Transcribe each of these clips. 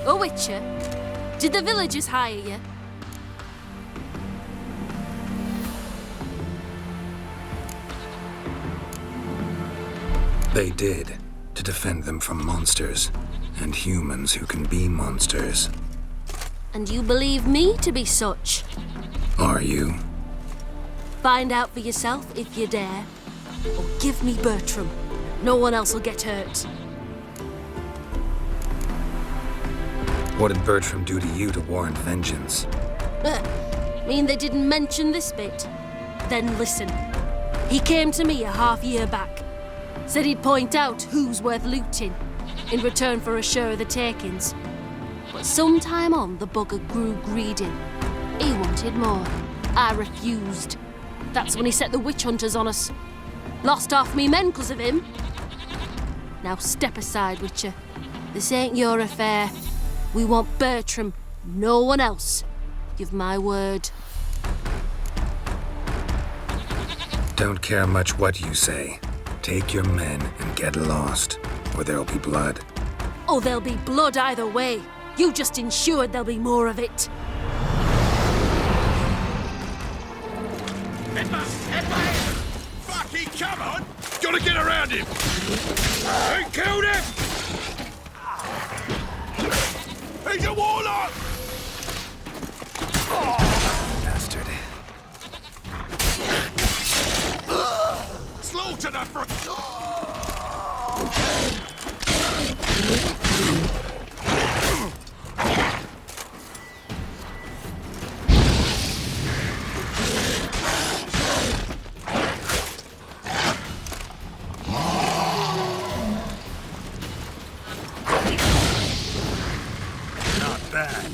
Oh, Witcher, did the villagers hire you? They did, to defend them from monsters, and humans who can be monsters. And you believe me to be such? Are you? Find out for yourself if you dare. Or give me Bertram. No one else will get hurt. What did Bertram do to you to warrant vengeance? Mean they didn't mention this bit? Then listen. He came to me a half-year back. Said he'd point out who's worth looting, in return for a share of the takings. But sometime on, the bugger grew greedy. He wanted more. I refused. That's when he set the witch hunters on us. Lost half me men 'cause of him. Now step aside, Witcher. This ain't your affair. We want Bertram, no one else. Give my word. Don't care much what you say. Take your men and get lost, or there'll be blood. Oh, there'll be blood either way. You just ensured there'll be more of it. Fucking come on! Gotta get around him! Ain't killed him! He's a warlock! Bastard. Slaughter the fr... Not bad.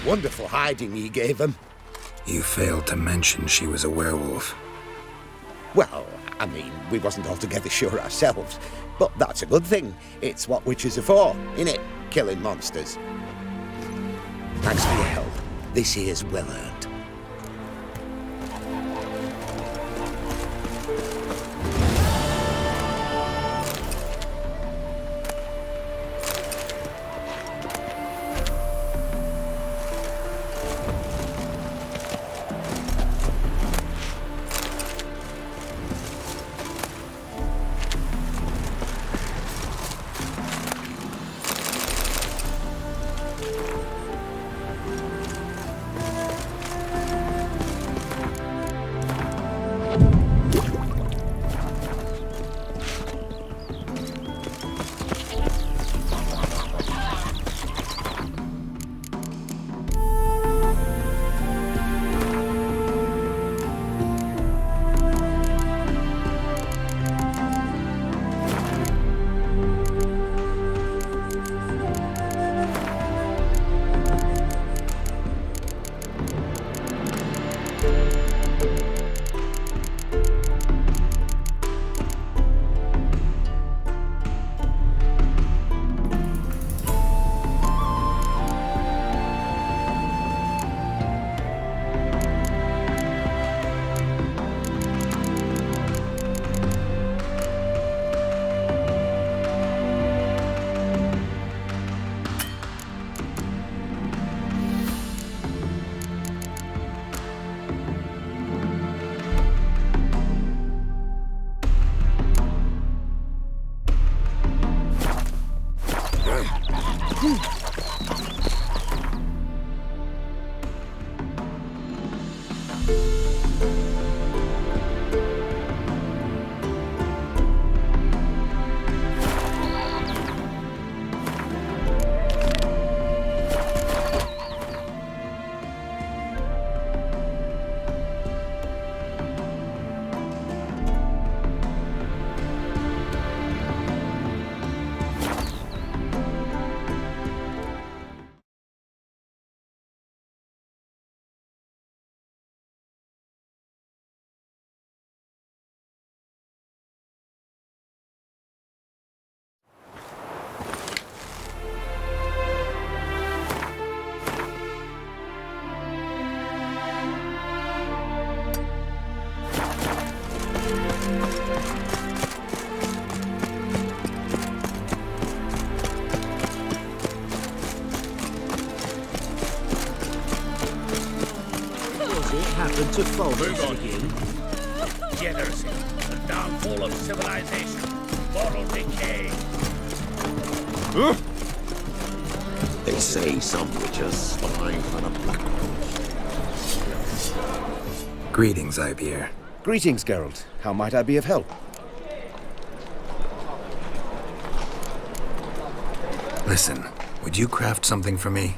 Wonderful hiding he gave them. You failed to mention she was a werewolf. Well, I mean, we wasn't altogether sure ourselves. But that's a good thing. It's what witches are for, innit? Killing monsters. Thanks for your help. This here's well earned. Happened to fall Move on. again. Degeneracy, the downfall of civilization, moral decay. They say some witches spy for the Black Ones. Greetings, Ibeer. Greetings, Geralt. How might I be of help? Listen, would you craft something for me?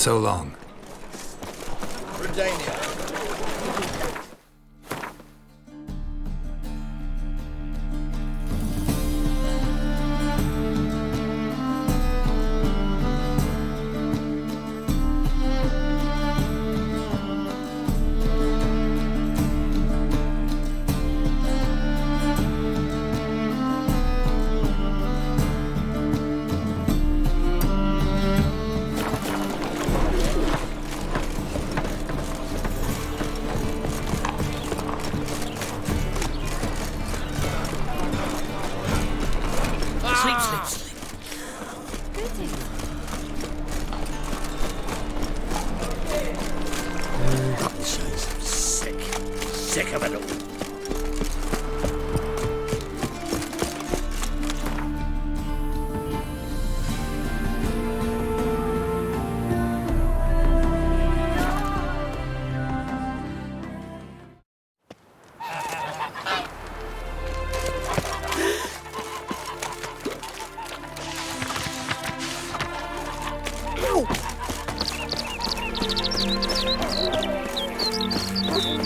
So long. Redania. Sick of it all.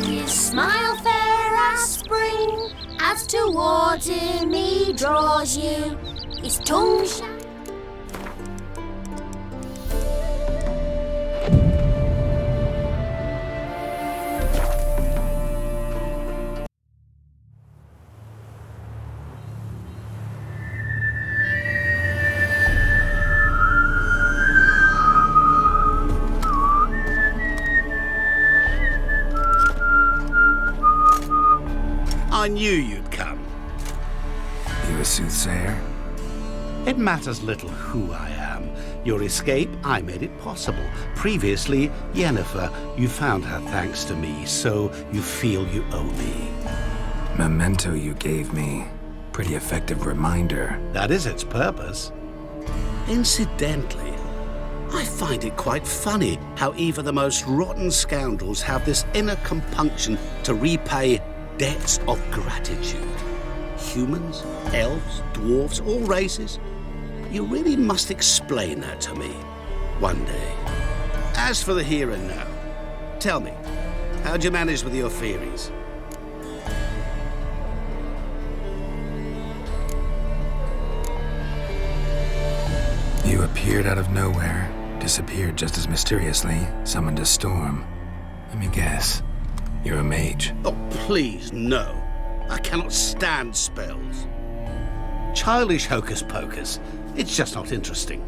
His smile fair as spring, as towards him he draws you. His tongue shines. I knew you'd come. You a soothsayer? It matters little who I am. Your escape, I made it possible. Previously, Yennefer, you found her thanks to me, so you feel you owe me. Memento you gave me. Pretty effective reminder. That is its purpose. Incidentally, I find it quite funny how even the most rotten scoundrels have this inner compunction to repay debts of gratitude. Humans, elves, dwarves, all races. You really must explain that to me one day. As for the here and now, tell me, how'd you manage with your theories? You appeared out of nowhere, disappeared just as mysteriously, summoned a storm. Let me guess. You're a mage. Oh, please, no. I cannot stand spells. Childish hocus pocus. It's just not interesting.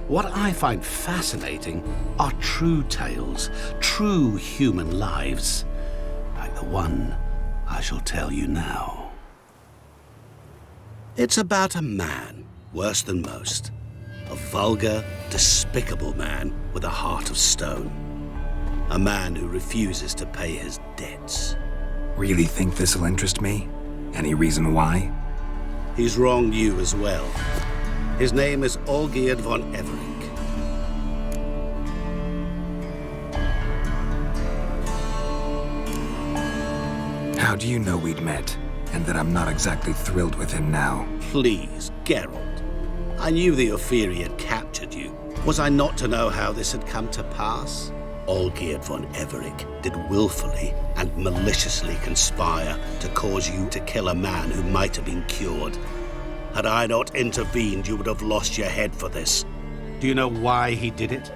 What I find fascinating are true tales, true human lives, like the one I shall tell you now. It's about a man, worse than most. A vulgar, despicable man with a heart of stone. A man who refuses to pay his debts. Really think this'll interest me? Any reason why? He's wronged you as well. His name is Olgierd von Everink. How do you know we'd met, and that I'm not exactly thrilled with him now? Please, Geralt. I knew the Ophiri had captured you. Was I not to know how this had come to pass? Olgierd von Everink did willfully and maliciously conspire to cause you to kill a man who might have been cured. Had I not intervened, you would have lost your head for this. Do you know why he did it?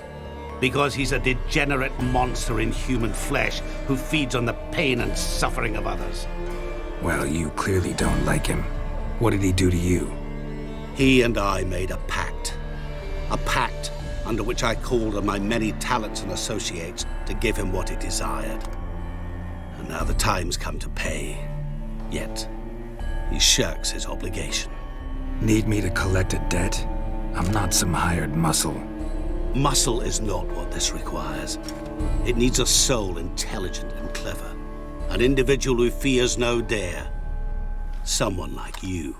Because he's a degenerate monster in human flesh who feeds on the pain and suffering of others. Well, you clearly don't like him. What did he do to you? He and I made a pact. A pact under which I called on my many talents and associates to give him what he desired. And now the time's come to pay. Yet, he shirks his obligation. Need me to collect a debt? I'm not some hired muscle. Muscle is not what this requires. It needs a soul intelligent and clever. An individual who fears no dare. Someone like you.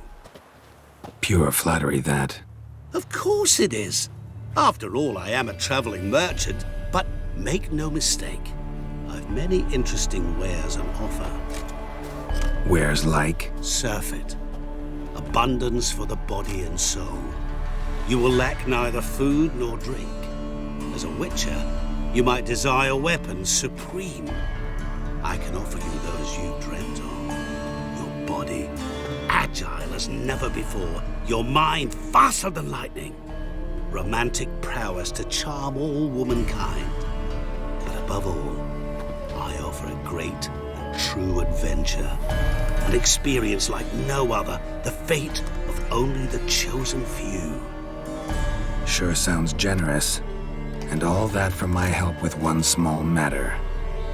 Pure flattery, that. Of course it is. After all, I am a traveling merchant, but make no mistake, I've many interesting wares on offer. Wares like? Surfeit. Abundance for the body and soul. You will lack neither food nor drink. As a witcher, you might desire weapons supreme. I can offer you those you dreamt of. Your body, agile as never before. Your mind, faster than lightning. Romantic prowess to charm all womankind. But above all, I offer a great and true adventure. An experience like no other, the fate of only the chosen few. Sure sounds generous. And all that for my help with one small matter.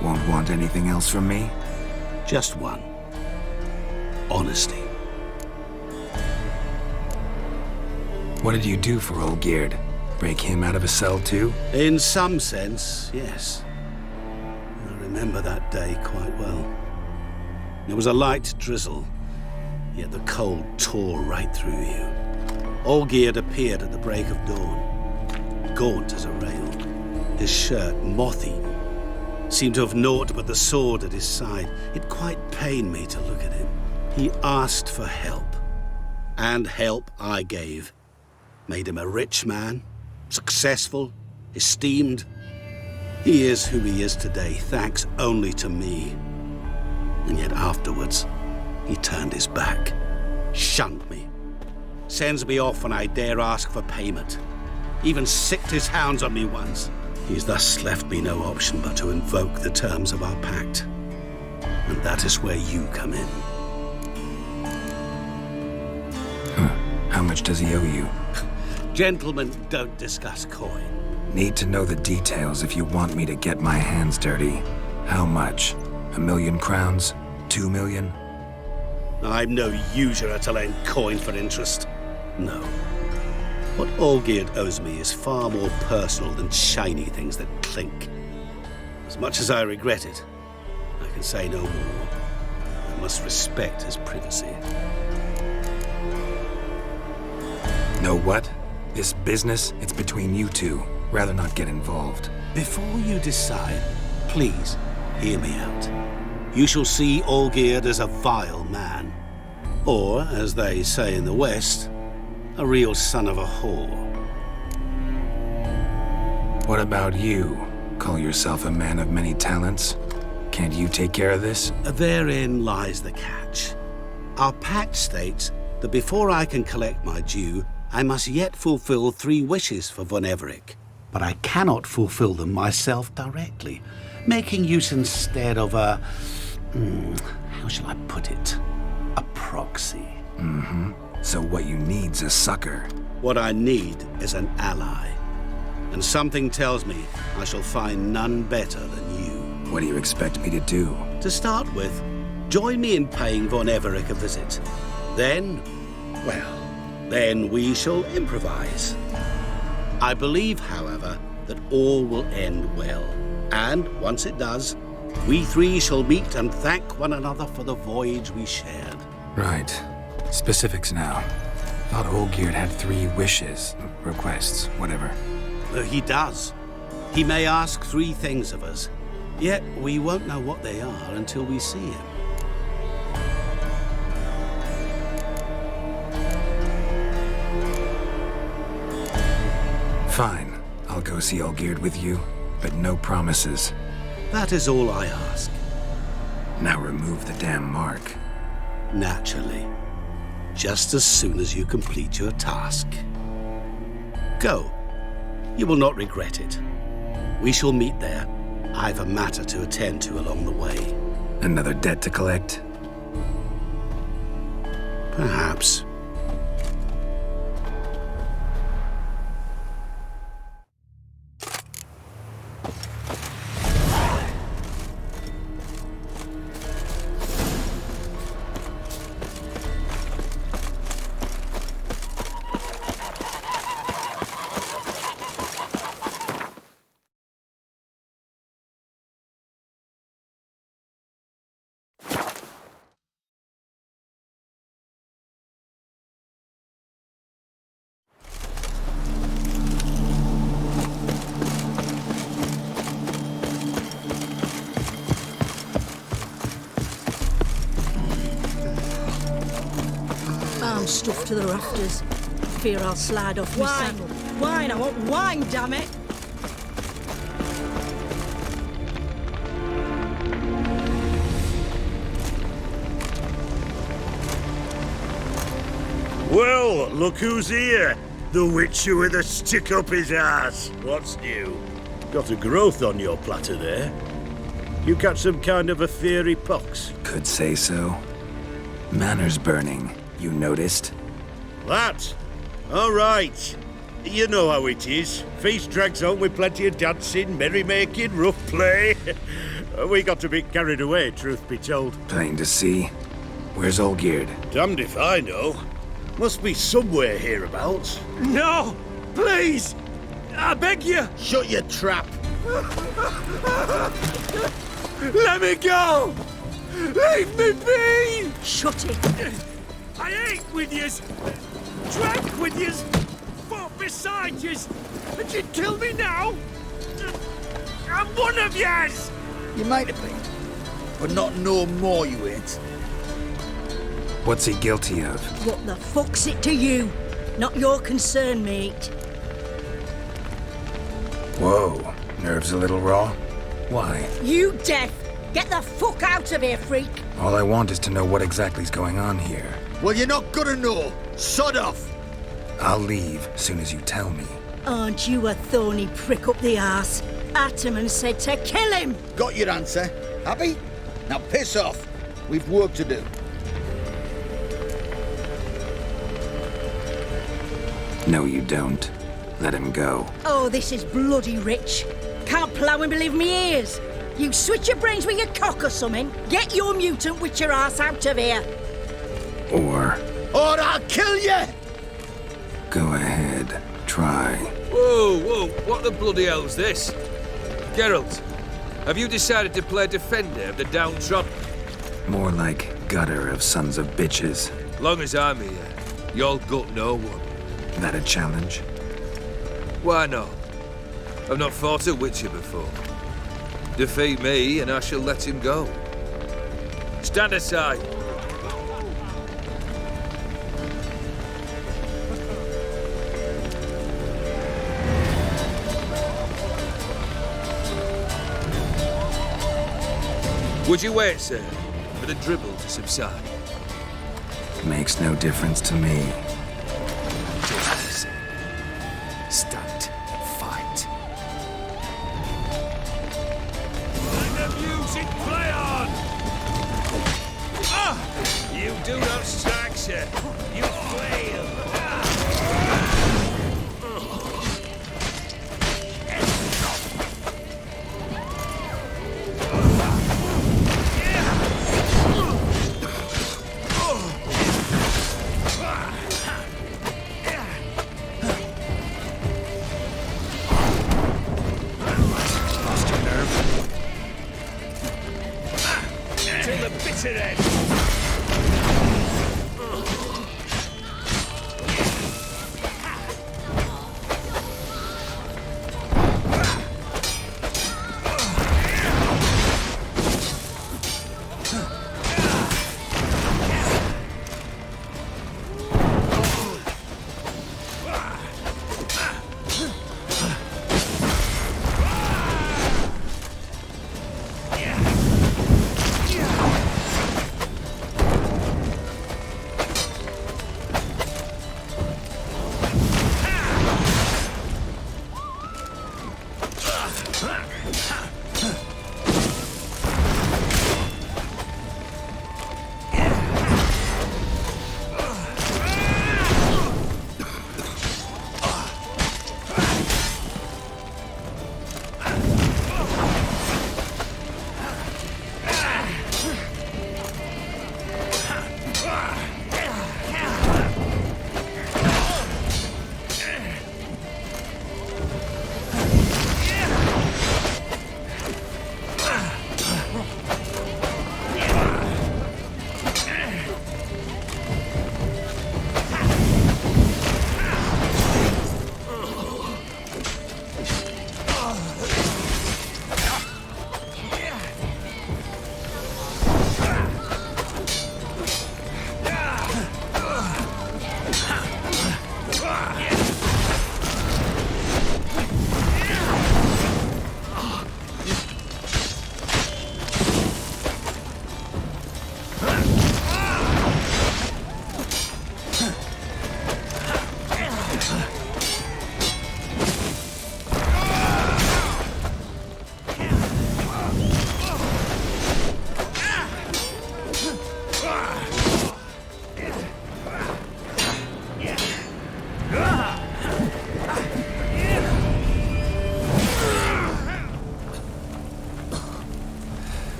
Won't want anything else from me? Just one. Honesty. What did you do for Olgierd? Break him out of a cell too? In some sense, yes. I remember that day quite well. There was a light drizzle, yet the cold tore right through you. Olgierd appeared at the break of dawn, gaunt as a rail, his shirt moth-eaten, seemed to have naught but the sword at his side. It quite pained me to look at him. He asked for help, and help I gave. Made him a rich man, successful, esteemed. He is who he is today, thanks only to me. And yet afterwards, he turned his back, shunned me, sends me off when I dare ask for payment, even sicked his hounds on me once. He's thus left me no option but to invoke the terms of our pact. And that is where you come in. How much does he owe you? Gentlemen don't discuss coin. Need to know the details if you want me to get my hands dirty. How much? 1 million crowns? 2 million? I'm no usurer to lend coin for interest. No. What Olgierd owes me is far more personal than shiny things that clink. As much as I regret it, I can say no more. I must respect his privacy. Know what? This business, it's between you two. Rather not get involved. Before you decide, please hear me out. You shall see Olgierd as a vile man. Or, as they say in the West, a real son of a whore. What about you? Call yourself a man of many talents? Can't you take care of this? Therein lies the catch. Our pact states that before I can collect my due, I must yet fulfill 3 wishes for Von Everec. But I cannot fulfill them myself directly, making use instead of a... how shall I put it? A proxy. So what you need's a sucker. What I need is an ally. And something tells me I shall find none better than you. What do you expect me to do? To start with, join me in paying Von Everec a visit. Then, well, then we shall improvise. I believe, however, that all will end well. And once it does, we 3 shall meet and thank one another for the voyage we shared. Right. Specifics now. Thought Olgierd had 3 wishes, requests, whatever. He does. He may ask 3 things of us, yet we won't know what they are until we see him. Fine. I'll go see Olgierd with you, but no promises. That is all I ask. Now remove the damn mark. Naturally. Just as soon as you complete your task. Go. You will not regret it. We shall meet there. I've a matter to attend to along the way. Another debt to collect? Perhaps. I'm stuffed to the rafters. Fear I'll slide off my saddle. Wine! I want wine, damn it! Well, look who's here. The Witcher with a stick up his ass. What's new? Got a growth on your platter there. You catch some kind of a fiery pox? Could say so. Manor's burning, you noticed? That? All right. You know how it is. Feast drags on with plenty of dancing, merrymaking, rough play. We got a bit carried away, truth be told. Plain to see. Where's Olgierd? Damned if I know. Must be somewhere hereabouts. No! Please! I beg you! Shut your trap. Let me go! Leave me be! Shut it. I ate with yous! Drank with yous! Fought beside yous! And you'd kill me now? I'm one of yous! You might have been, but not no more you ain't. What's he guilty of? What the fuck's it to you? Not your concern, mate. Whoa, nerves a little raw? Why? You deaf! Get the fuck out of here, freak! All I want is to know what exactly's going on here. Well, you're not gonna know. Sod off. I'll leave soon as you tell me. Aren't you a thorny prick up the arse? Ataman said to kill him! Got your answer. Happy? Now piss off. We've work to do. No, you don't. Let him go. Oh, this is bloody rich. Can't plough and believe me ears. You switch your brains with your cock or something. Get your mutant witcher ass out of here. Or I'll kill you! go ahead, try. Whoa, what the bloody hell's this? Geralt, have you decided to play defender of the downtrodden? More like gutter of sons of bitches. Long as I'm here, you'll gut no one. That a challenge? Why not? I've not fought a Witcher before. Defeat me and I shall let him go. Stand aside. Would you wait, sir, for the dribble to subside? Makes no difference to me. Just listen. Stand. Fight. And the music play on! You do not strike, sir. You flail.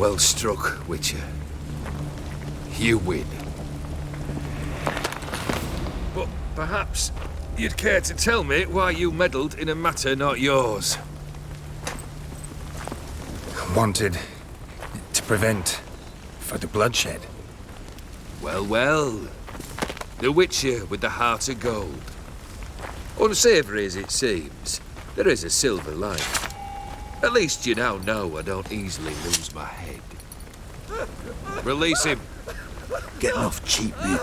Well struck, Witcher. You win. But perhaps you'd care to tell me why you meddled in a matter not yours. Wanted to prevent further bloodshed. Well, well. The Witcher with the heart of gold. Unsavoury as it seems, there is a silver lining. At least you now know I don't easily lose my head. Release him. Getting off cheap, mate.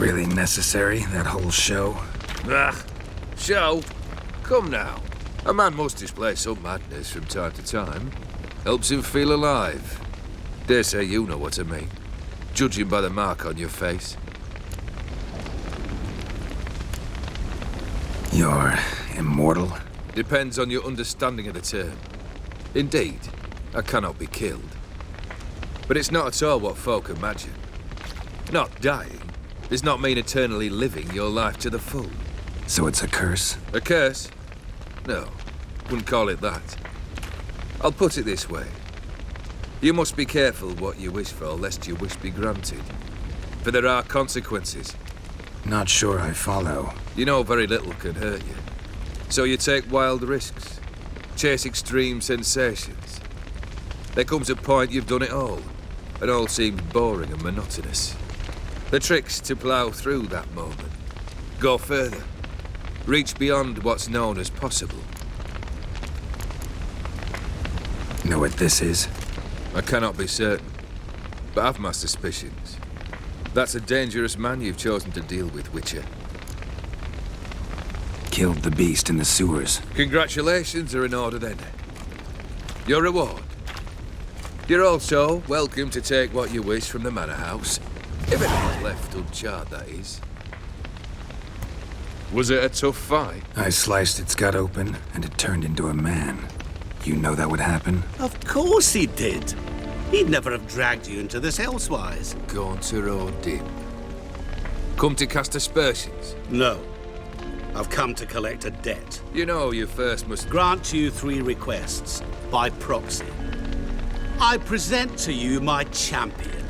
Really necessary, that whole show? Ah, show? Come now. A man must display some madness from time to time. Helps him feel alive. Dare say you know what I mean. Judging by the mark on your face. You're immortal? Depends on your understanding of the term. Indeed, I cannot be killed. But it's not at all what folk imagine. Not dying does not mean eternally living your life to the full. So it's a curse? A curse? No, wouldn't call it that. I'll put it this way. You must be careful what you wish for, lest your wish be granted. For there are consequences. Not sure I follow. You know very little can hurt you. So you take wild risks. Chase extreme sensations. There comes a point you've done it all seems boring and monotonous. The trick's to plough through that moment. Go further. Reach beyond what's known as possible. Know what this is? I cannot be certain, but I've my suspicions. That's a dangerous man you've chosen to deal with, Witcher. Killed the beast in the sewers. Congratulations are in order then. Your reward. You're also welcome to take what you wish from the manor house. If anything's left uncharred, that is. Was it a tough fight? I sliced its gut open, and it turned into a man. You know that would happen? Of course he did. He'd never have dragged you into this elsewise. Gaunter or dim? Come to cast aspersions? No. I've come to collect a debt. You know you first must grant you 3 requests, by proxy. I present to you my champion,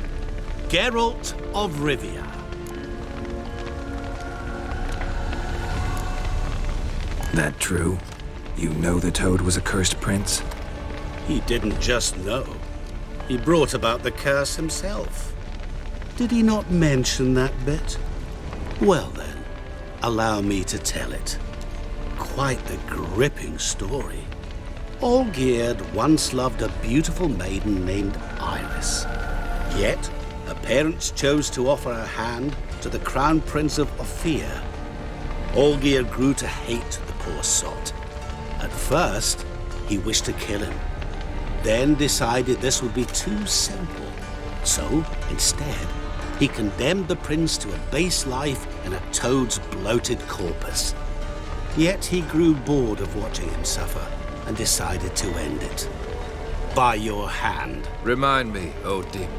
Geralt of Rivia. That true? You know the Toad was a cursed prince? He didn't just know. He brought about the curse himself. Did he not mention that bit? Well then, allow me to tell it. Quite the gripping story. Olgierd once loved a beautiful maiden named Iris. Yet, her parents chose to offer her hand to the Crown Prince of Ophir. Olgierd grew to hate the poor sot. At first, he wished to kill him. Then decided this would be too simple. So, instead, he condemned the prince to a base life in a toad's bloated corpus. Yet he grew bored of watching him suffer and decided to end it. By your hand. Remind me, Odin.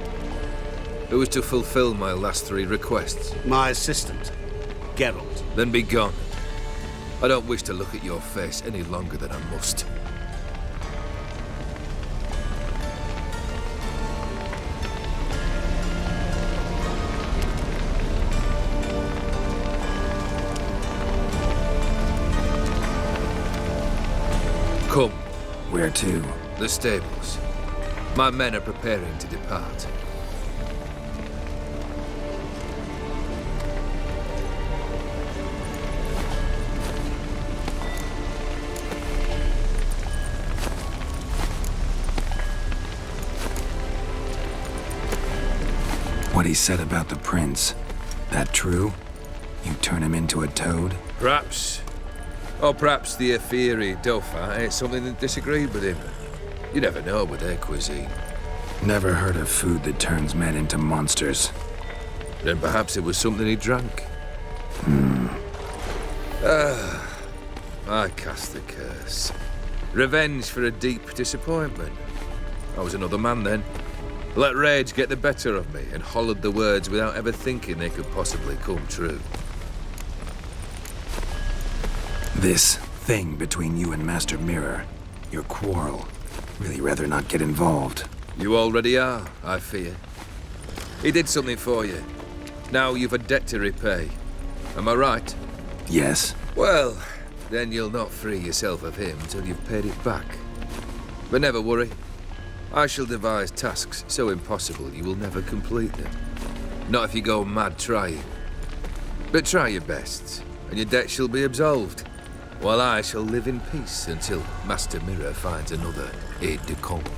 Who was to fulfill my last 3 requests? My assistant, Geralt. Then be gone. I don't wish to look at your face any longer than I must. Come. Where to? The stables. My men are preparing to depart. What he said about the prince, that true? You turn him into a toad? Perhaps. Or perhaps the Ophiri Dauphin ate something that disagreed with him. You never know with their cuisine. Never heard of food that turns men into monsters. Then perhaps it was something he drank. Hmm. I cast the curse. Revenge for a deep disappointment. I was another man then. Let rage get the better of me and hollered the words without ever thinking they could possibly come true. This thing between you and Master Mirror, your quarrel, really rather not get involved. You already are, I fear. He did something for you. Now you've a debt to repay. Am I right? Yes. Well, then you'll not free yourself of him till you've paid it back. But never worry. I shall devise tasks so impossible you will never complete them. Not if you go mad trying. But try your best, and your debt shall be absolved, while I shall live in peace until Master Mirror finds another aide-de-camp.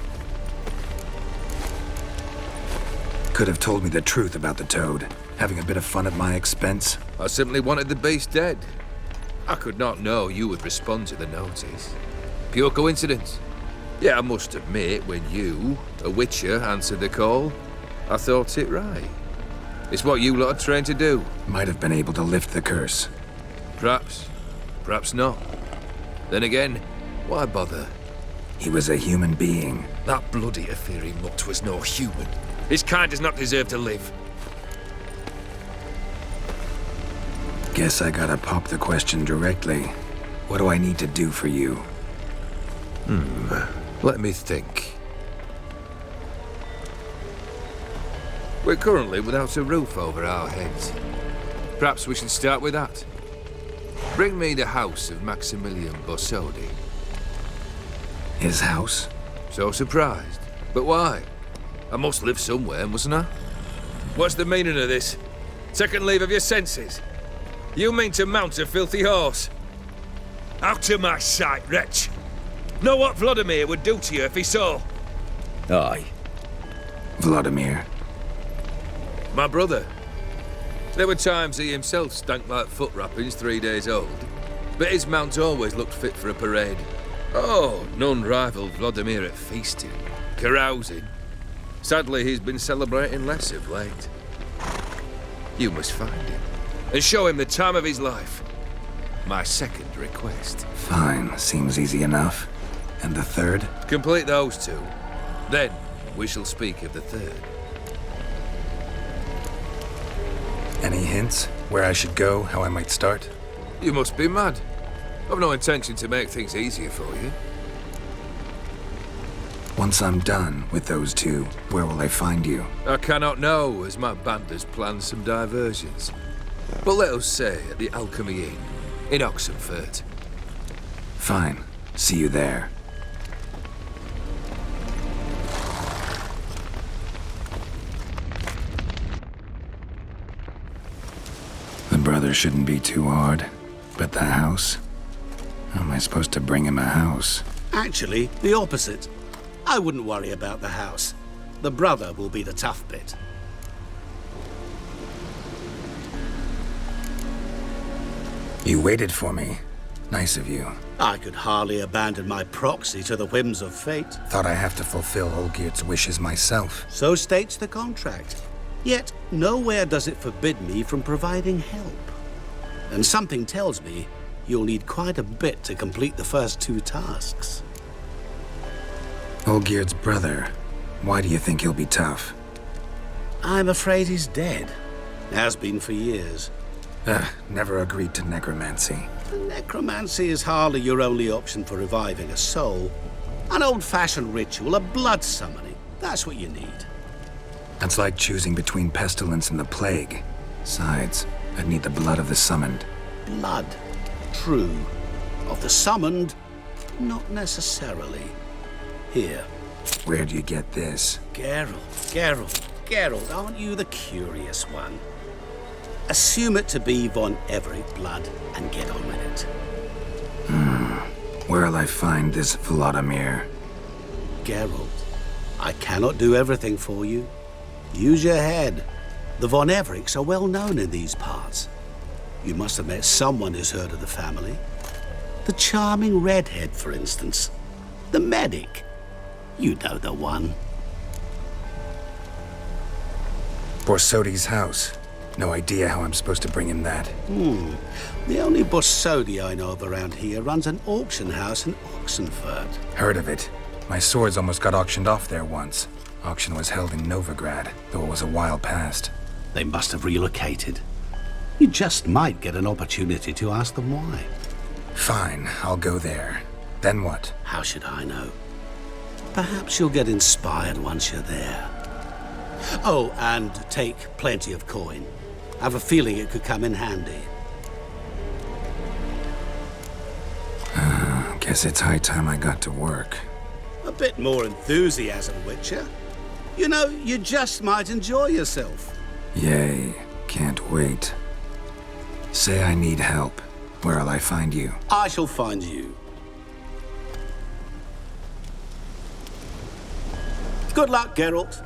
Could have told me the truth about the Toad, having a bit of fun at my expense. I simply wanted the beast dead. I could not know you would respond to the notice. Pure coincidence. Yeah, I must admit, when you, a witcher, answered the call, I thought it right. It's what you lot are trained to do. Might have been able to lift the curse. Perhaps. Perhaps not. Then again, why bother? He was a human being. That bloody Aetheri mutt was no human. His kind does not deserve to live. Guess I gotta pop the question directly. What do I need to do for you? Let me think. We're currently without a roof over our heads. Perhaps we should start with that. Bring me the house of Maximilian Borsodi. His house? So surprised. But why? I must live somewhere, mustn't I? What's the meaning of this? Second leave of your senses? You mean to mount a filthy horse? Out of my sight, wretch! Know what Vladimir would do to you if he saw? Aye. Vladimir. My brother. There were times he himself stank like foot wrappings 3 days old, but his mount always looked fit for a parade. Oh, none rivaled Vladimir at feasting, carousing. Sadly, he's been celebrating less of late. You must find him, and show him the time of his life. My second request. Fine, seems easy enough. And the third? Complete those two. Then, we shall speak of the third. Any hints? Where I should go? How I might start? You must be mad. I've no intention to make things easier for you. Once I'm done with those two, where will I find you? I cannot know, as my band has planned some diversions. But let us say at the Alchemy Inn, in Oxenfurt. Fine. See you there. The brother shouldn't be too hard. But the house? How am I supposed to bring him a house? Actually, the opposite. I wouldn't worry about the house. The brother will be the tough bit. You waited for me. Nice of you. I could hardly abandon my proxy to the whims of fate. Thought I have to fulfill Olgierd's wishes myself. So states the contract. Yet, nowhere does it forbid me from providing help. And something tells me you'll need quite a bit to complete the first two tasks. Olgierd's brother. Why do you think he'll be tough? I'm afraid he's dead. Has been for years. Never agreed to necromancy. Necromancy is hardly your only option for reviving a soul. An old-fashioned ritual, a blood summoning. That's what you need. That's like choosing between pestilence and the plague. Besides, I'd need the blood of the summoned. Blood. True. Of the summoned, not necessarily. Here. Where do you get this? Geralt, aren't you the curious one? Assume it to be von Everec blood and get on with it. Where'll I find this Vladimir? Geralt, I cannot do everything for you. Use your head. The von Everecs are well known in these parts. You must have met someone who's heard of the family. The charming redhead, for instance. The medic. You know the one. Borsodi's house. No idea how I'm supposed to bring him that. The only Bossodi I know of around here runs an auction house in Oxenfurt. Heard of it. My swords almost got auctioned off there once. Auction was held in Novigrad, though it was a while past. They must have relocated. You just might get an opportunity to ask them why. Fine, I'll go there. Then what? How should I know? Perhaps you'll get inspired once you're there. Oh, and take plenty of coin. I have a feeling it could come in handy. Guess it's high time I got to work. A bit more enthusiasm, Witcher. You know, you just might enjoy yourself. Yay, can't wait. Say I need help. Where'll I find you? I shall find you. Good luck, Geralt.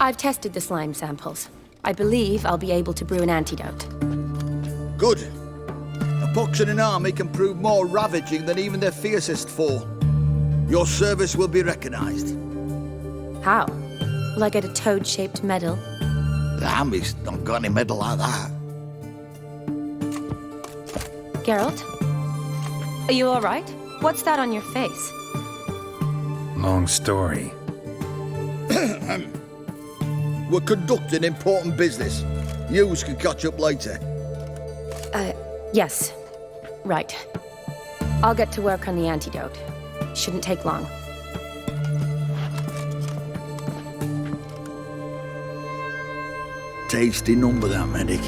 I've tested the slime samples. I believe I'll be able to brew an antidote. Good. A pox in an army can prove more ravaging than even their fiercest foe. Your service will be recognized. How? Will I get a toad-shaped medal? The army's not got any medal like that. Geralt? Are you all right? What's that on your face? Long story. We're conducting important business. Yous can catch up later. Yes. Right. I'll get to work on the antidote. Shouldn't take long. Tasty number, that medic.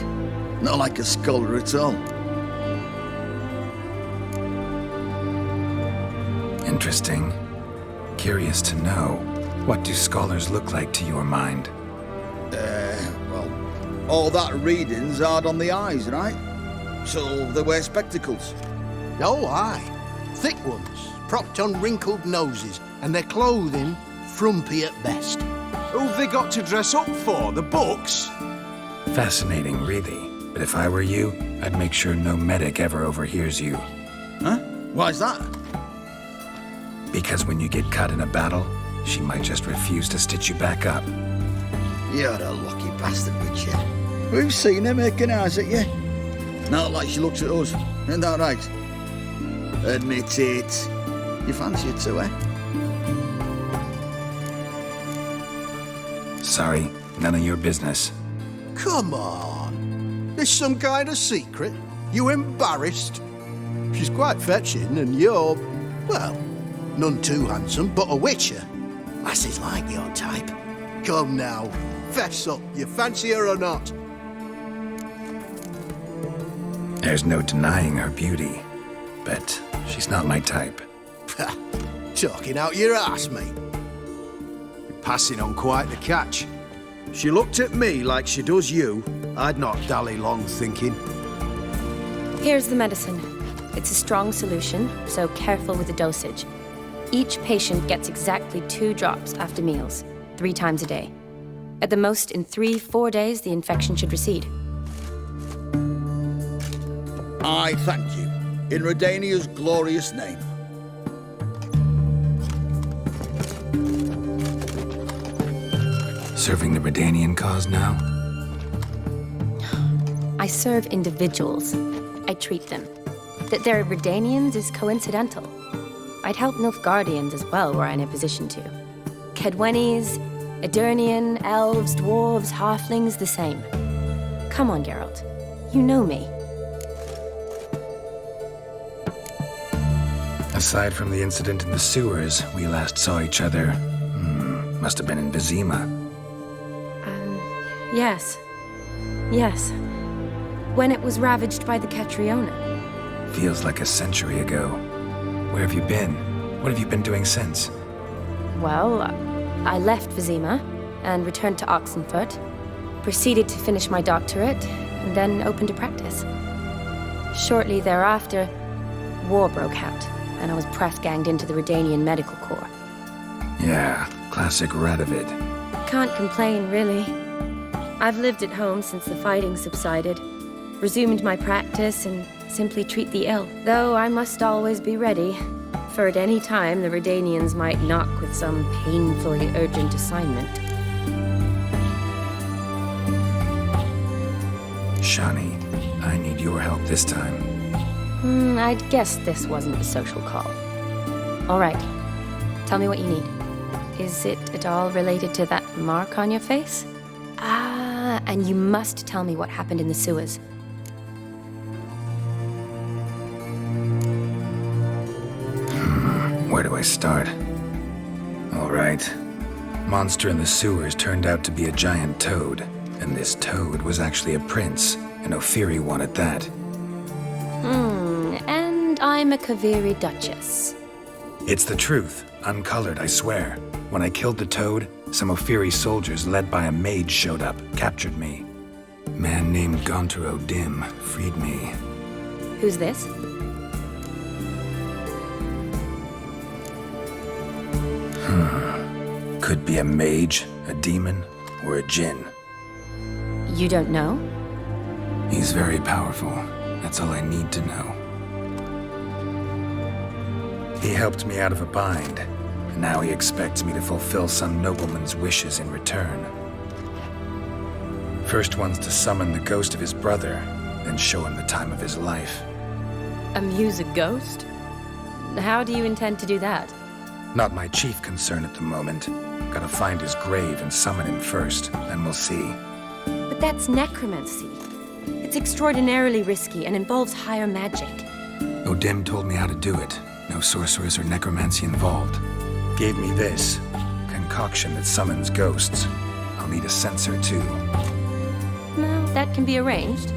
Not like a scholar at all. Interesting. Curious to know, what do scholars look like to your mind? Well, all that reading's hard on the eyes, right? So they wear spectacles. Oh, aye. Thick ones, propped on wrinkled noses, and their clothing frumpy at best. Who've they got to dress up for? The books? Fascinating, really. But if I were you, I'd make sure no medic ever overhears you. Huh? Why's that? Because when you get caught in a battle, she might just refuse to stitch you back up. You're a lucky bastard, Witcher. We've seen her making eyes at you. Not like she looks at us. Ain't that right? Admit it. You fancy it too, eh? Sorry, none of your business. Come on. There's some kind of secret. You embarrassed? She's quite fetching, and you're, well, none too handsome, but a witcher. Lasses like your type. Come now, fess up. You fancy her or not? There's no denying her beauty, but she's not my type. Talking out your ass, mate. You're passing on quite the catch. She looked at me like she does you. I'd not dally long thinking. Here's the medicine. It's a strong solution, so careful with the dosage. Each patient gets exactly 2 drops after meals, 3 times a day. At the most, in 3-4 days, the infection should recede. I thank you, in Redania's glorious name. Serving the Redanian cause now? I serve individuals. I treat them. That they're Redanians is coincidental. I'd help Nilfgaardians as well were I in a position to. Kedwenis, Edirnian, elves, dwarves, halflings, the same. Come on, Geralt. You know me. Aside from the incident in the sewers, we last saw each other. Must have been in Vizima. Yes. Yes. When it was ravaged by the Catriona. Feels like a century ago. Where have you been? What have you been doing since? Well, I left Vizima and returned to Oxenfurt, proceeded to finish my doctorate, and then opened a practice. Shortly thereafter, war broke out, and I was press-ganged into the Redanian Medical Corps. Yeah, classic Radovid. Can't complain, really. I've lived at home since the fighting subsided, resumed my practice, and simply treat the ill. Though I must always be ready, for at any time the Redanians might knock with some painfully urgent assignment. Shani, I need your help this time. I'd guess this wasn't a social call. All right. Tell me what you need. Is it at all related to that mark on your face? And you must tell me what happened in the sewers. Where do I start? All right. Monster in the sewers turned out to be a giant toad, and this toad was actually a prince, and Ophiri wanted that. And I'm a Kaviri Duchess. It's the truth, uncolored, I swear. When I killed the toad, some Ophiri soldiers led by a mage showed up, captured me. A man named Gontaro Dim freed me. Who's this? Could be a mage, a demon, or a djinn. You don't know? He's very powerful. That's all I need to know. He helped me out of a bind, and now he expects me to fulfill some nobleman's wishes in return. First one's to summon the ghost of his brother, then show him the time of his life. Amuse a ghost? How do you intend to do that? Not my chief concern at the moment. Gotta find his grave and summon him first, then we'll see. But that's necromancy. It's extraordinarily risky and involves higher magic. Odim told me how to do it. No sorcerers or necromancy involved. Gave me this concoction that summons ghosts. I'll need a censer too. Well, that can be arranged.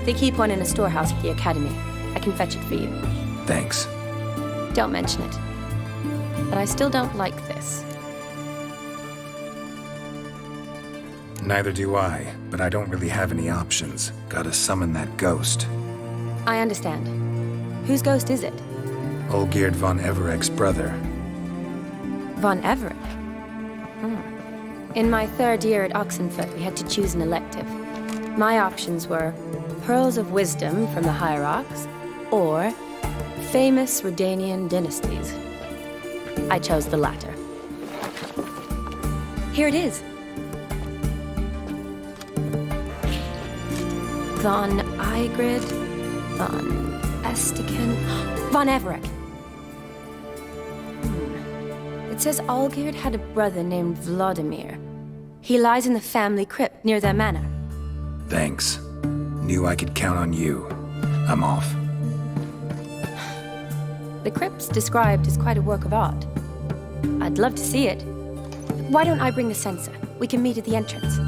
They keep one in a storehouse at the academy. I can fetch it for you. Thanks. Don't mention it. But I still don't like this. Neither do I, but I don't really have any options. Gotta summon that ghost. I understand. Whose ghost is it? Olgierd von Everegg's brother. Von Everegg? In my 3rd year at Oxenfurt, we had to choose an elective. My options were Pearls of Wisdom from the Hierarchs, or Famous Redanian Dynasties. I chose the latter. Here it is. Von Igrid, Von Estiken, Von Everegg. It says Olgierd had a brother named Vladimir. He lies in the family crypt near their manor. Thanks. Knew I could count on you. I'm off. The crypt's described as quite a work of art. I'd love to see it. Why don't I bring the censer? We can meet at the entrance.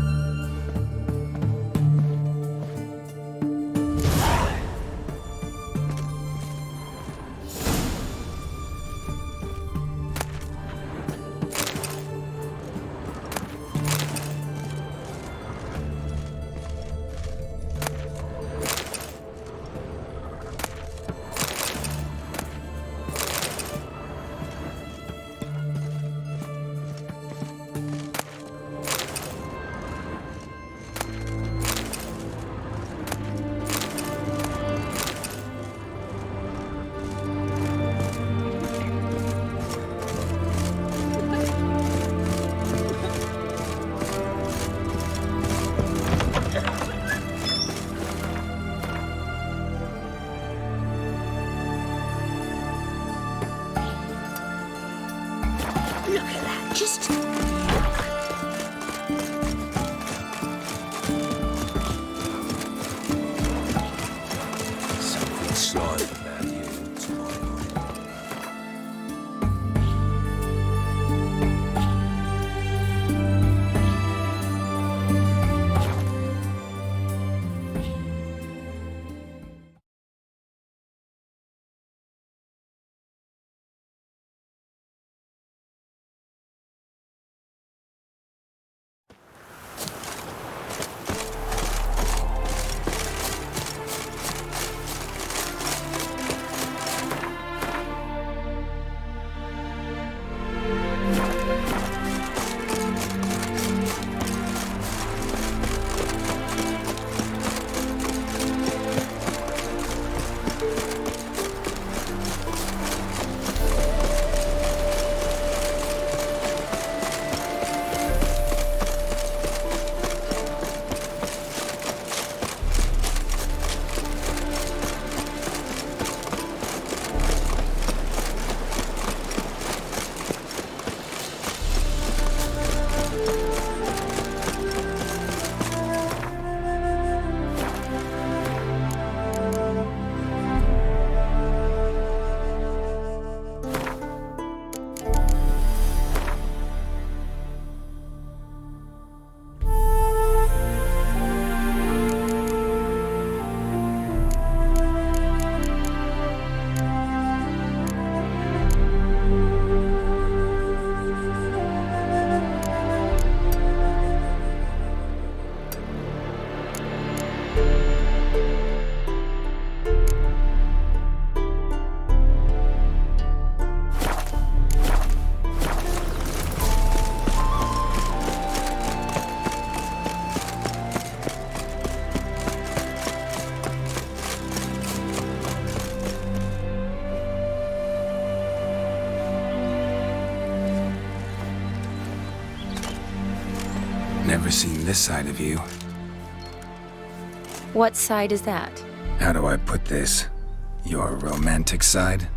Look at that, just... Something sly about you, to my mind. Never seen this side of you. What side is that? How do I put this? Your romantic side?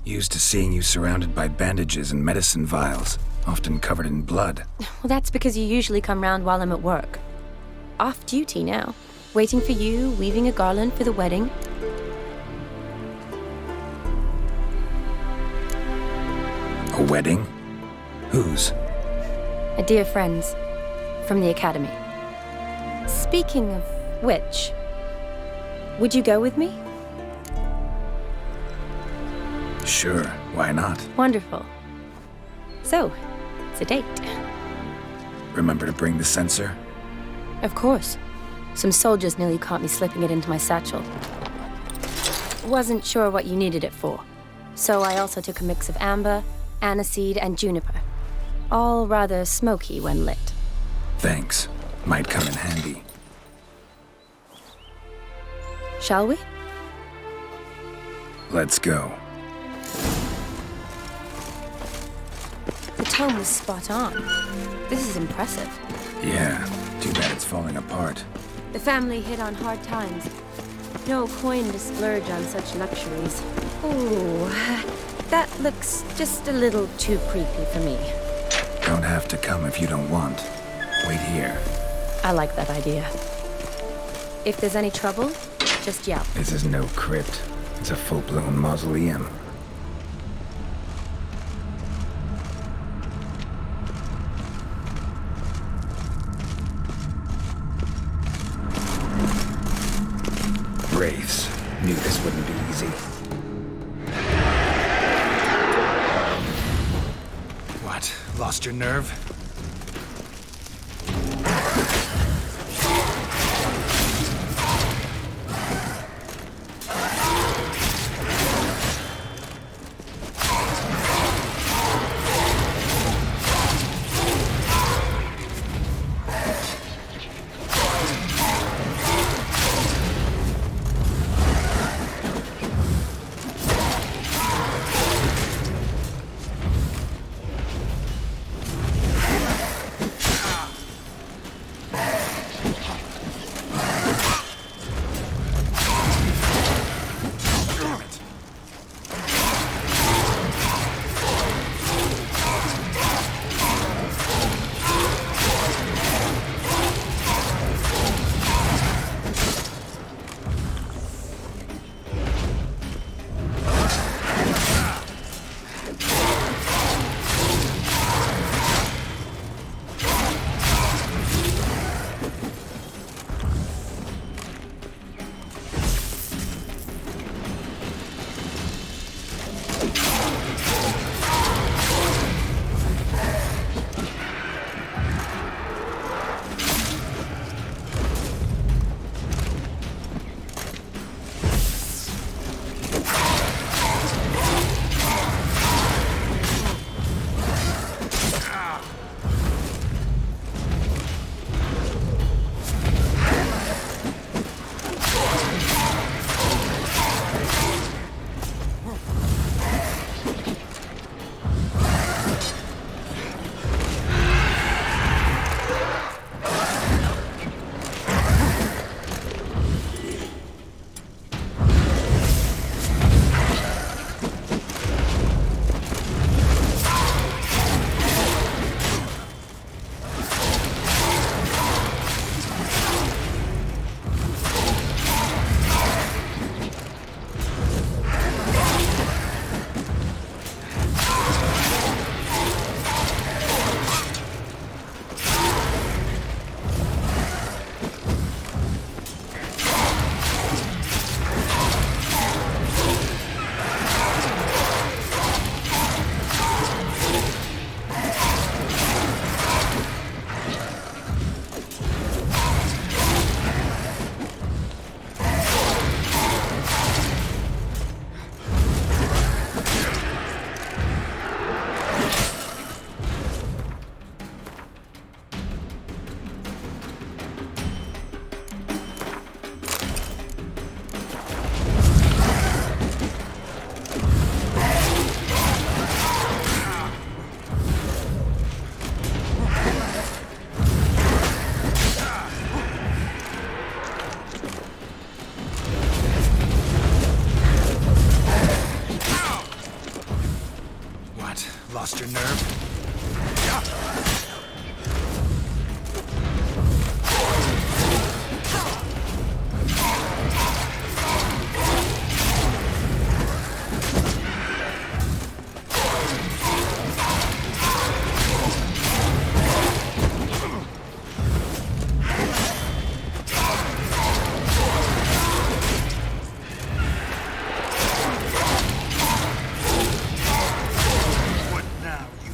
Used to seeing you surrounded by bandages and medicine vials, often covered in blood. Well, that's because you usually come round while I'm at work. Off duty now. Waiting for you, weaving a garland for the wedding. A wedding? Whose? A dear friend's. From the academy. Speaking of which, would you go with me? Sure, why not? Wonderful. So, it's a date. Remember to bring the censer? Of course. Some soldiers nearly caught me slipping it into my satchel. Wasn't sure what you needed it for, so I also took a mix of amber, aniseed, and juniper. All rather smoky when lit. Thanks. Might come in handy. Shall we? Let's go. The tone was spot on. This is impressive. Yeah, too bad it's falling apart. The family hit on hard times. No coin to splurge on such luxuries. Ooh, that looks just a little too creepy for me. Don't have to come if you don't want. Wait here. I like that idea. If there's any trouble, just yell. This is no crypt. It's a full-blown mausoleum. Wraiths. Knew this wouldn't be easy. What? Lost your nerve? Lost your nerve? What now, you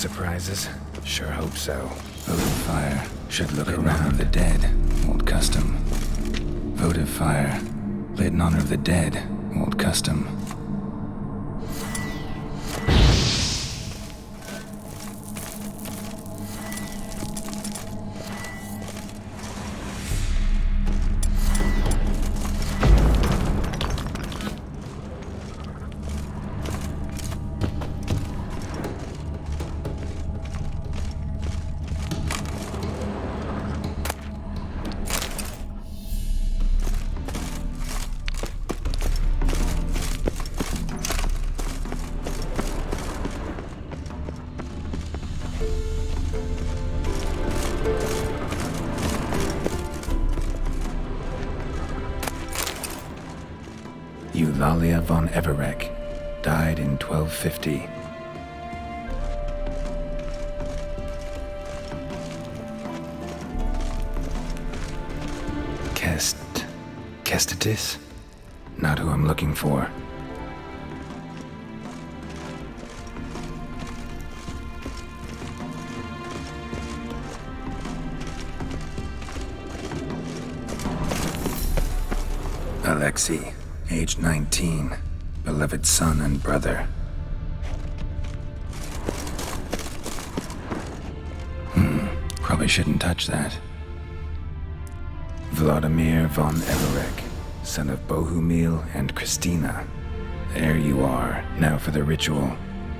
surprises? Sure hope so. Votive fire should look around the dead. Old custom. Votive fire lit in honor of the dead. Old custom. Eulalia von Everec died in 1250. Kestitis? Not who I'm looking for. Alexei, age 19, beloved son and brother. Probably shouldn't touch that. Vladimir von Everec, son of Bohumil and Christina. There you are, now for the ritual.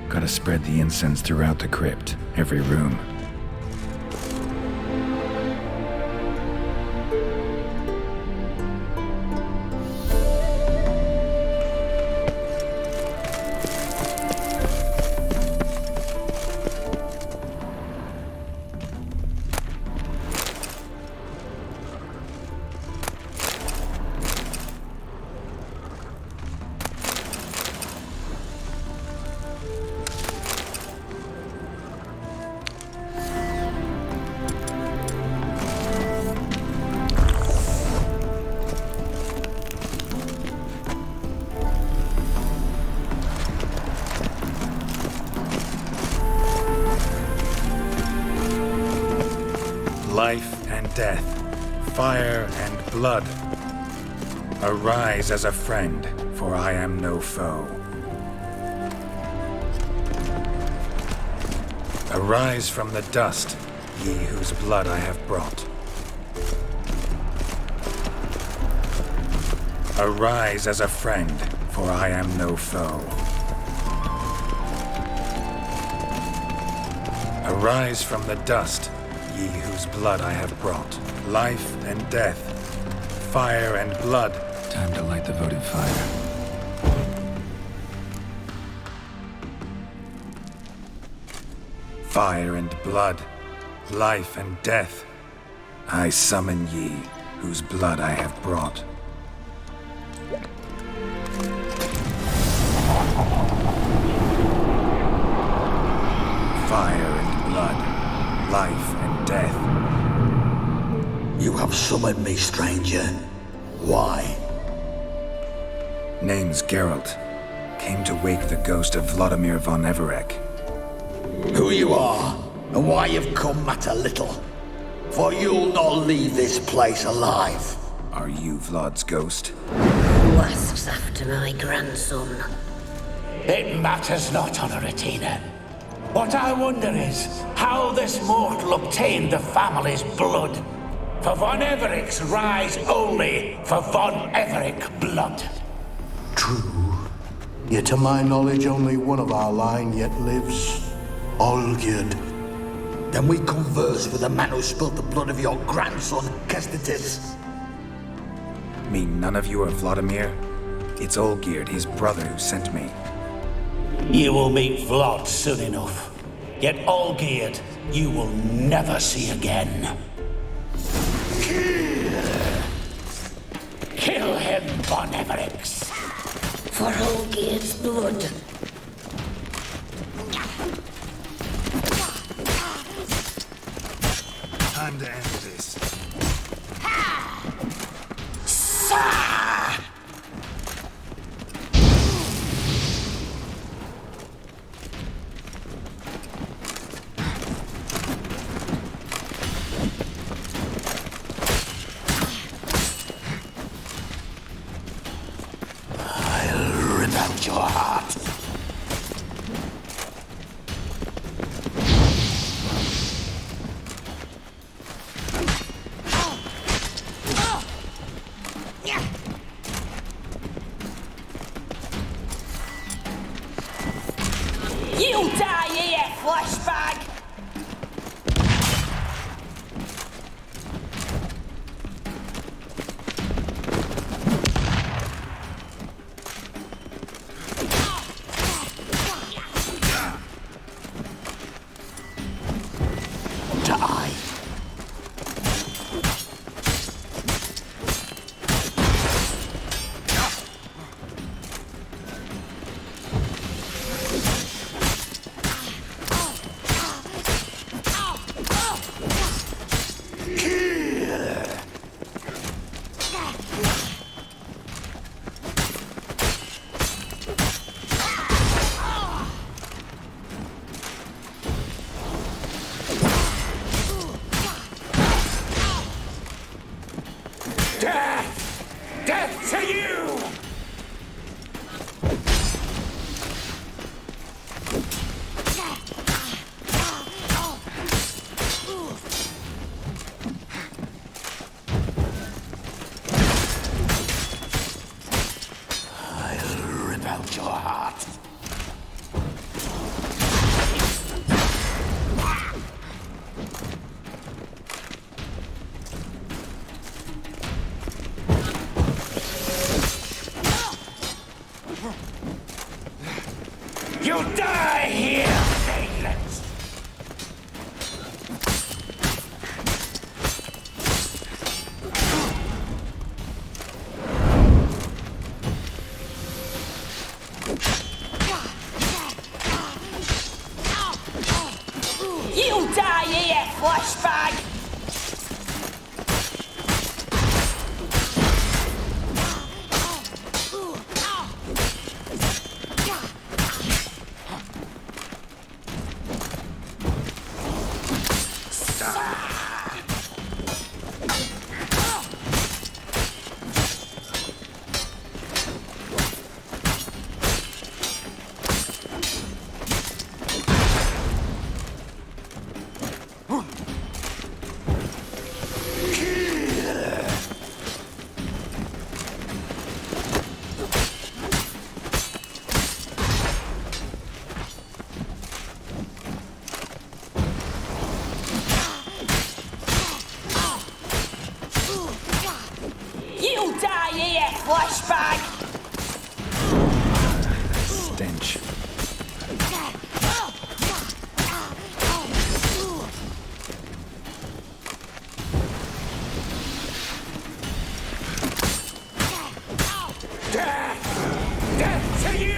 Gotta spread the incense throughout the crypt, every room. Life and death, fire and blood. Arise as a friend, for I am no foe. Arise from the dust, ye whose blood I have brought. Arise as a friend, for I am no foe. Arise from the dust, ye whose blood I have brought. Life and death, fire and blood. Time to light the votive fire. Fire and blood, life and death. I summon ye, whose blood I have brought. Fire and blood, life and death. You have summoned me, stranger. Why? Name's Geralt. Came to wake the ghost of Vladimir von Everec. Who you are, and why you've come matter little. For you'll not leave this place alive. Are you Vlad's ghost? Who asks after my grandson? It matters not, Honoratina. What I wonder is how this mortal obtained the family's blood. For von Everec's rise only for von Everec blood. True. Yet to my knowledge, only one of our line yet lives. Olgierd. Then we converse with the man who spilled the blood of your grandson, Kestitis. Mean none of you are Vladimir? It's Olgierd, his brother, who sent me. You will meet Vlad soon enough. Yet Olgierd, you will never see again. Kill him, von Everec. For Olgierd's blood. Time to end this. Death! Death to you! I'll rip out your heart. You'll die here, vagrants! You'll die here, flashbag! You'll die here, flashbag! Stench. Death! Death to you!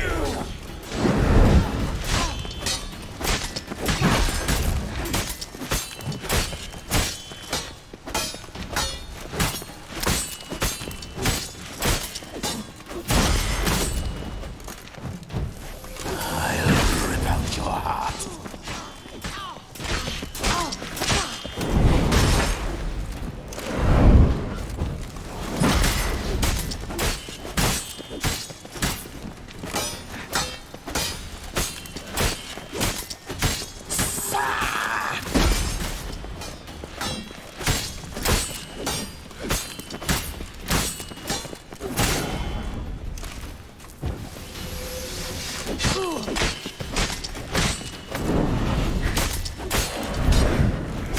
I'll rip out your heart.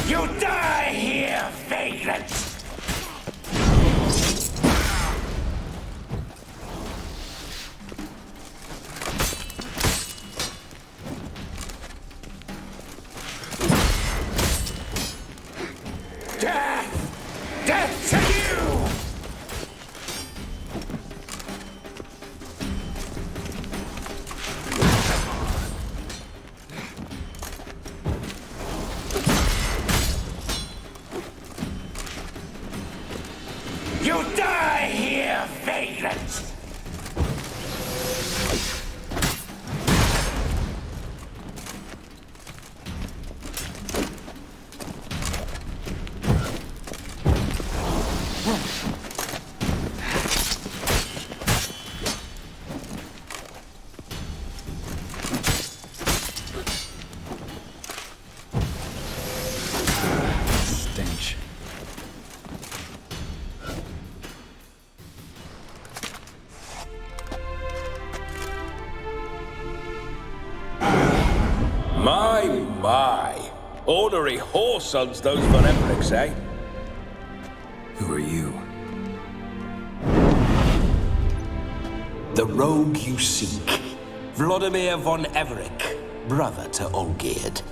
You die here, vagrants! Death! Death to you! You die here, vagrants! Stench. My. Ornery whoresons, those von Evericks, eh? Who are you? The rogue you seek. Vladimir von Everik, brother to Olgierd.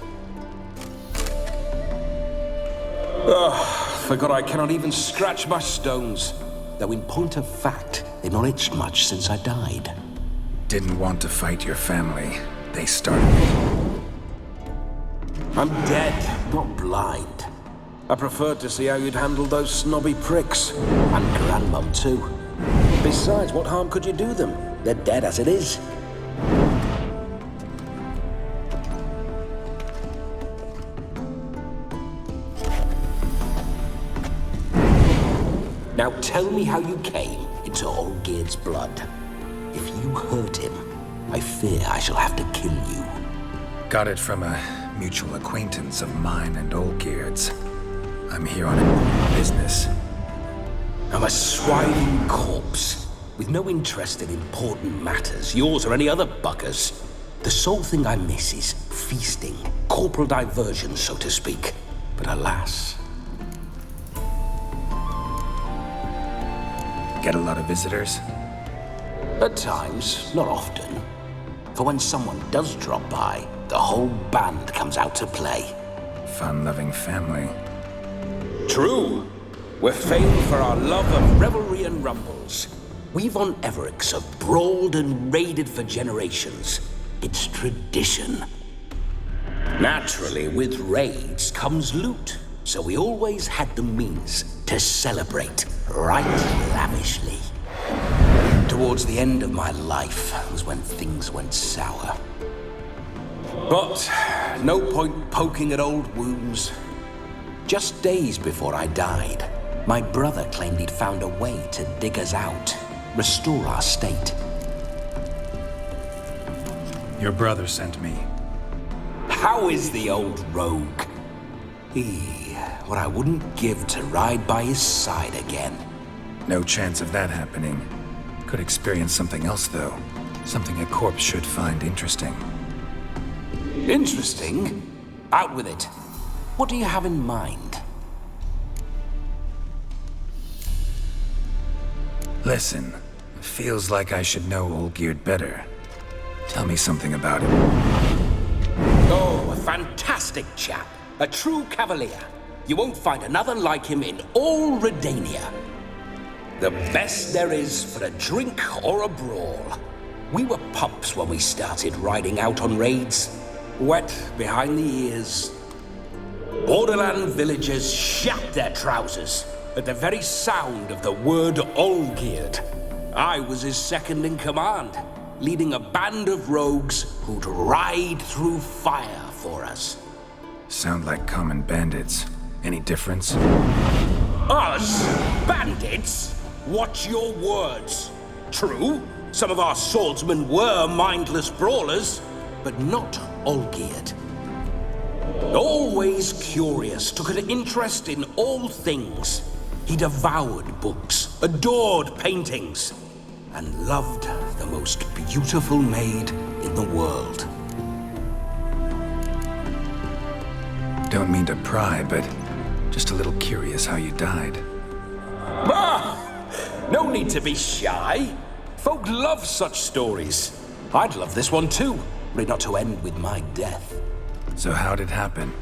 Forgot I cannot even scratch my stones. Though in point of fact, they've not itched much since I died. Didn't want to fight your family. They started it. I'm dead, not blind. I preferred to see how you'd handle those snobby pricks. And Grandmum, too. Besides, what harm could you do them? They're dead as it is. Now tell me how you came into Olgierd's blood. If you hurt him, I fear I shall have to kill you. Got it from a mutual acquaintance of mine and Olgierd's. I'm here on a business. I'm a swiving corpse, with no interest in important matters, yours or any other buggers. The sole thing I miss is feasting, corporal diversion, so to speak. But alas... Get a lot of visitors? At times, not often. For when someone does drop by, the whole band comes out to play. Fun-loving family. True. We're famed for our love of revelry and rumbles. We Von Evericks have brawled and raided for generations. It's tradition. Naturally, with raids comes loot, so we always had the means to celebrate right lavishly. Towards the end of my life was when things went sour. But no point poking at old wounds. Just days before I died, my brother claimed he'd found a way to dig us out, restore our state. Your brother sent me. How is the old rogue? What I wouldn't give to ride by his side again. No chance of that happening. Could experience something else, though. Something a corpse should find interesting. Interesting? Out with it. What do you have in mind? Listen, feels like I should know Olgierd better. Tell me something about him. Oh, a fantastic chap. A true cavalier. You won't find another like him in all Redania. The best there is for a drink or a brawl. We were pups when we started riding out on raids. Wet behind the ears. Borderland villagers shat their trousers at the very sound of the word Olgierd. I was his second in command, leading a band of rogues who'd ride through fire for us. Sound like common bandits. Any difference? Us? Bandits? Watch your words. True, some of our swordsmen were mindless brawlers, but not Olgierd. Always curious, took an interest in all things. He devoured books, adored paintings, and loved the most beautiful maid in the world. Don't mean to pry, but just a little curious how you died. Ah! No need to be shy. Folk love such stories. I'd love this one too, were it not to end with my death. So how'd it happen?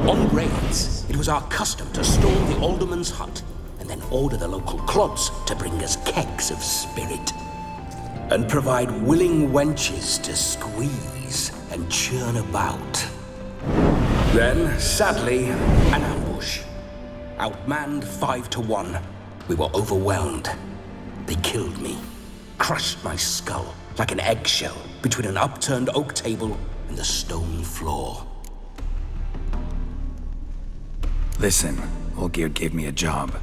On raids, it was our custom to storm the alderman's hut and then order the local clods to bring us kegs of spirit. And provide willing wenches to squeeze and churn about. Then, sadly, an ambush. Outmanned 5-1. We were overwhelmed. They killed me. Crushed my skull like an eggshell between an upturned oak table and the stone floor. Listen, Olgierd gave me a job.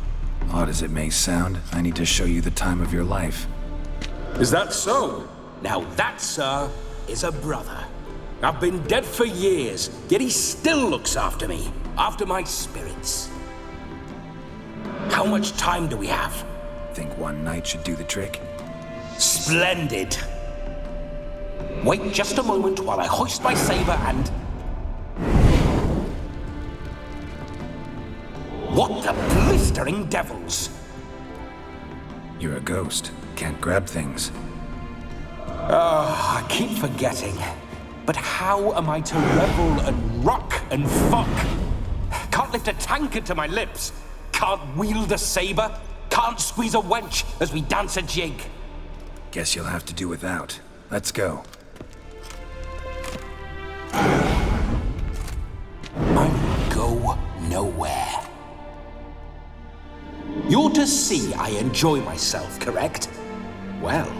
Odd as it may sound, I need to show you the time of your life. Is that so? Now that, sir, is a brother. I've been dead for years, yet he still looks after me, after my spirits. How much time do we have? Think one night should do the trick? Splendid! Wait just a moment while I hoist my saber and... What the blistering devils? You're a ghost. Can't grab things. I keep forgetting. But how am I to revel and rock and fuck? Can't lift a tankard to my lips. Can't wield a saber. Can't squeeze a wench as we dance a jig. Guess you'll have to do without. Let's go. I will go nowhere. You're to see I enjoy myself, correct? Well,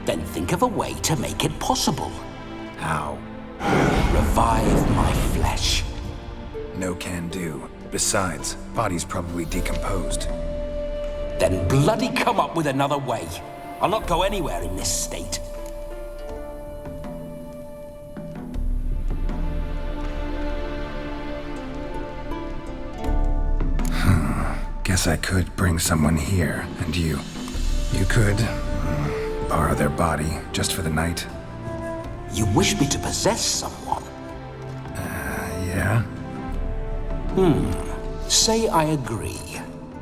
then think of a way to make it possible. How? Revive my flesh. No can do. Besides, body's probably decomposed. Then bloody come up with another way. I'll not go anywhere in this state. Guess I could bring someone here, and you could borrow their body just for the night. You wish me to possess someone? Yeah? Say I agree.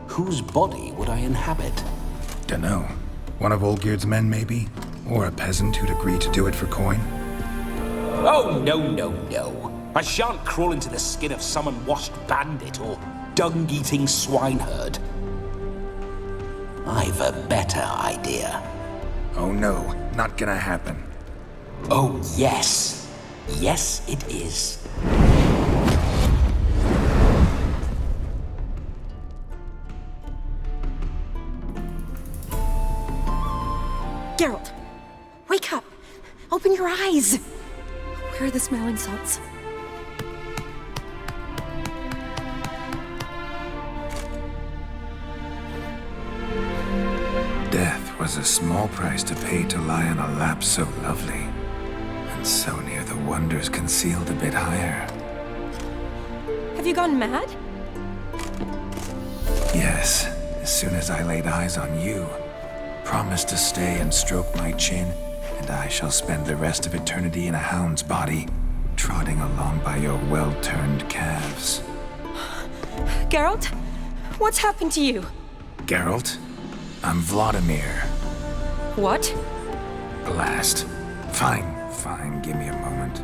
Whose body would I inhabit? Dunno. One of Olgierd's men, maybe? Or a peasant who'd agree to do it for coin? Oh, no. I shan't crawl into the skin of some unwashed bandit or dung-eating swineherd. I've a better idea. Oh no, not gonna happen. Oh, yes. Yes, it is. Geralt, wake up! Open your eyes! Where are the smelling salts? Death was a small price to pay to lie on a lap so lovely, and so near the wonders concealed a bit higher. Have you gone mad? Yes, as soon as I laid eyes on you, promise to stay and stroke my chin, and I shall spend the rest of eternity in a hound's body, trotting along by your well-turned calves. Geralt, what's happened to you? Geralt, I'm Vladimir. What? Blast. Fine, give me a moment.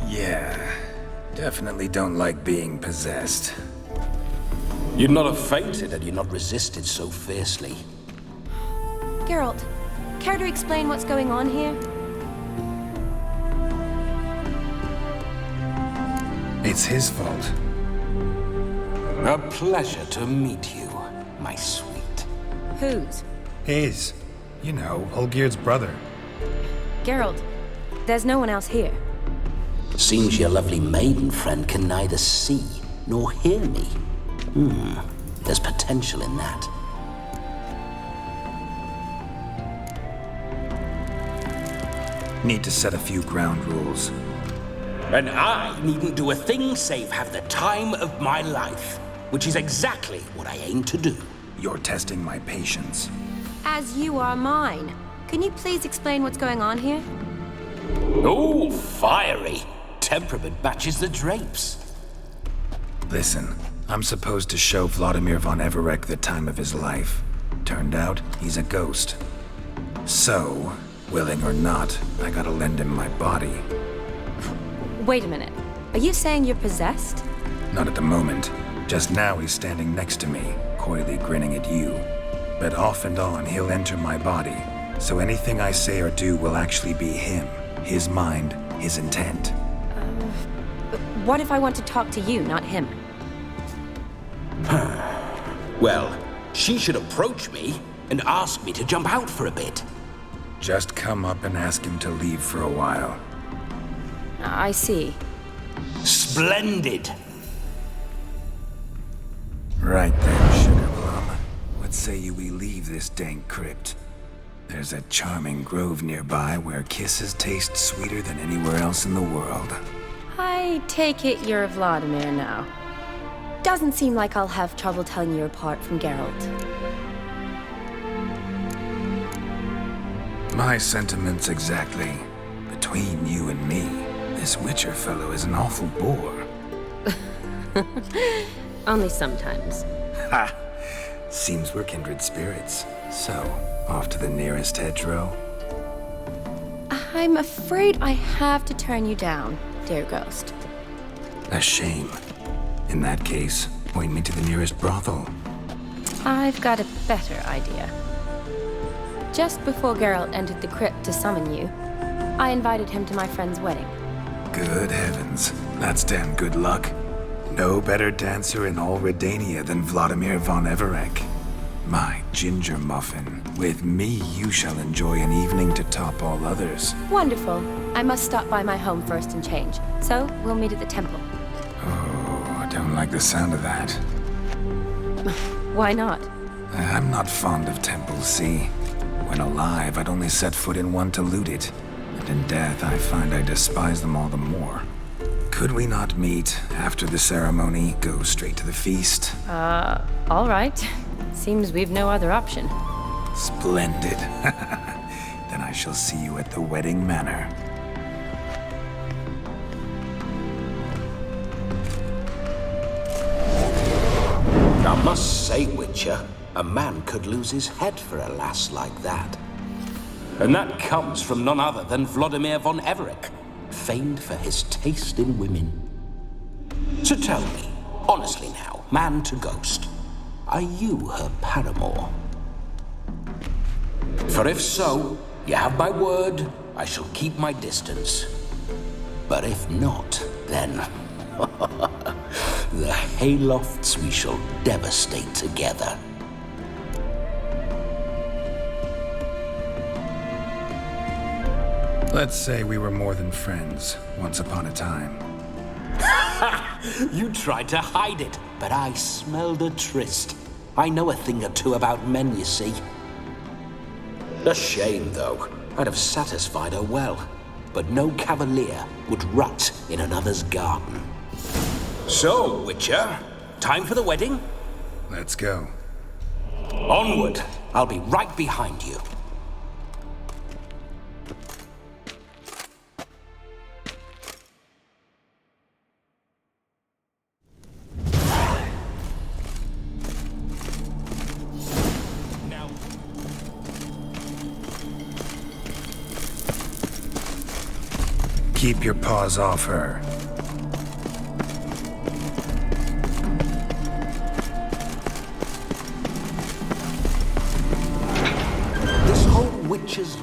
Yeah, definitely don't like being possessed. You'd not have fainted had you not resisted so fiercely. Geralt, care to explain what's going on here? It's his fault. A pleasure to meet you, my sweet. Whose? His. You know, Olgierd's brother. Geralt, there's no one else here. Seems your lovely maiden friend can neither see nor hear me. There's potential in that. Need to set a few ground rules. And I needn't do a thing save have the time of my life, which is exactly what I aim to do. You're testing my patience. As you are mine. Can you please explain what's going on here? Oh, fiery. Temperament matches the drapes. Listen, I'm supposed to show Vladimir von Everec the time of his life. Turned out, he's a ghost. So, willing or not, I gotta lend him my body. Wait a minute. Are you saying you're possessed? Not at the moment. Just now he's standing next to me, coyly grinning at you. But off and on, he'll enter my body. So anything I say or do will actually be him. His mind, his intent. What if I want to talk to you, not him? Well, she should approach me and ask me to jump out for a bit. Just come up and ask him to leave for a while. I see. Splendid! Right then, Sugar Plum. What say you we leave this dank crypt? There's a charming grove nearby where kisses taste sweeter than anywhere else in the world. I take it you're Vladimir now. Doesn't seem like I'll have trouble telling you apart from Geralt. My sentiments exactly. Between you and me, this Witcher fellow is an awful bore. Only sometimes. Ha! Seems we're kindred spirits. So, off to the nearest hedgerow? I'm afraid I have to turn you down, dear ghost. A shame. In that case, point me to the nearest brothel. I've got a better idea. Just before Geralt entered the crypt to summon you, I invited him to my friend's wedding. Good heavens. That's damn good luck. No better dancer in all Redania than Vladimir von Everec. My ginger muffin. With me, you shall enjoy an evening to top all others. Wonderful. I must stop by my home first and change. So, we'll meet at the temple. Oh, I don't like the sound of that. Why not? I'm not fond of temples, see? When alive, I'd only set foot in one to loot it. And in death, I find I despise them all the more. Could we not meet after the ceremony, go straight to the feast? All right. Seems we've no other option. Splendid. Then I shall see you at the wedding manor. I must say, Witcher, a man could lose his head for a lass like that. And that comes from none other than Vladimir von Everec, famed for his taste in women. So tell me, honestly now, man to ghost, are you her paramour? For if so, you have my word, I shall keep my distance. But if not, then the haylofts we shall devastate together. Let's say we were more than friends, once upon a time. You tried to hide it, but I smelled a tryst. I know a thing or two about men, you see. A shame, though. I'd have satisfied her well. But no cavalier would rot in another's garden. So, Witcher, time for the wedding? Let's go. Onward. I'll be right behind you. Keep your paws off her. This whole witch's